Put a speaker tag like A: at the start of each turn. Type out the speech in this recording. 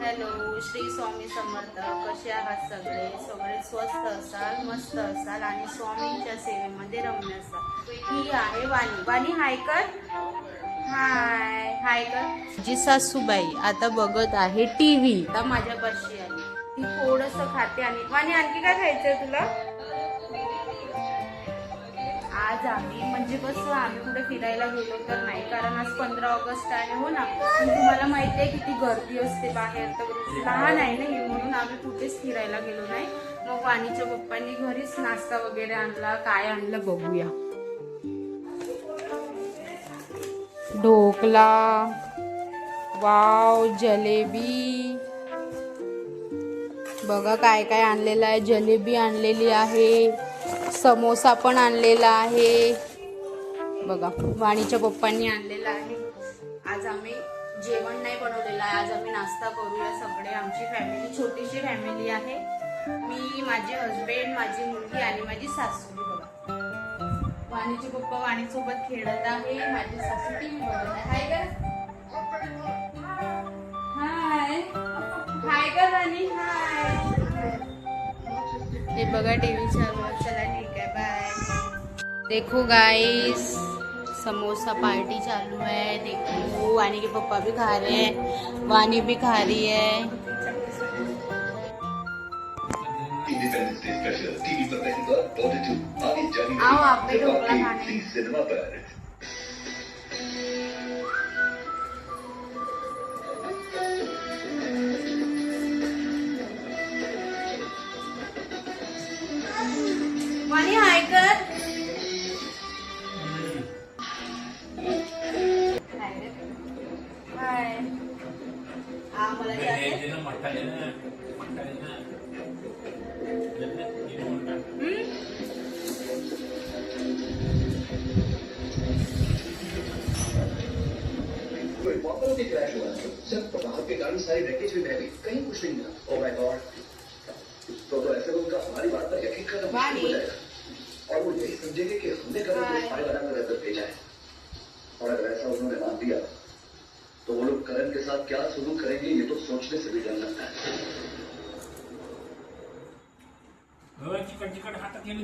A: Hello, Shri Swami Samarth. कसे आहात सगळे? सगळे स्वस्त असाल, मस्त असाल आणि स्वामींच्या सेवेमध्ये रम्य असाल. ही आहे वाणी. वाणी हाय कर. हाय हाय कर. जी सासूबाई आता बघत आहे टीव्ही. आता माझ्यापाशी आहे. ती थोडस खाते. आणि वाणी आणखी काय खायचंय तुला? आज आम्ही म्हणजे कसं आम्ही कुठे फिरायला गेलो तर नाही, कारण आज 15 ऑगस्ट आहे हो ना. पण तुम्हाला माहिती आहे किती गर्दी असते बाहेर, तर लहान आहे ना म्हणून आम्ही कुठेच फिरायला गेलो नाही. मग वाणीच्या पप्पांनी घरीच नाश्ता वगैरे आणला. काय आणलं बघूया. ढोकला, वाव, जलेबी. बघा काय काय आणलेलं आहे. जलेबी आणलेली आहे, समोसा पण आणलेला आहे. बघा वाणीच्या पप्पांनी आणलेला आहे. आज आम्ही जेवण नाही बनवलेलं आहे, आज आम्ही नाश्ता करूया सगळे. आमची फॅमिली छोटीशी फॅमिली आहे. मी, माझे हस्बंड, माझी मुलगी आणि माझी सासू. बघा वाणीचे पप्पा वाणीसोबत खेळत आहे, माझी सासू टीव्ही बघत आहे. हाय का? हाय हाय का वाणी? हाय. हे बघा टीव्ही चालू आहे. चला ठीक आहे, बाय. देखो गाइस, समोसा पार्टी चालू है. देखो वानी के पापा भी खा रहे हैं, वानी भी खा रही है. आओ आप भी ढोकला खाने. वानी हाय कर. हाय. मला
B: क्रैश हुआ सिर्फ बाहर की गाड़ी सारी रैकेज में बह गई, कहीं कुछ नहीं मिला. Oh my God. तो ऐसे में उनका हमारी बात पर यकीन करना मुश्किल हो जाएगा और वो यही समझेंगे कि हमने करण को हमारे बना कर अंदर भेजा है. और अगर ऐसा उन्होंने मान दिया तो वो लोग करण के साथ क्या सलूक करेंगे ये तो सोचने से भी डर लगता है.
C: चिकट चिकट हातात गेली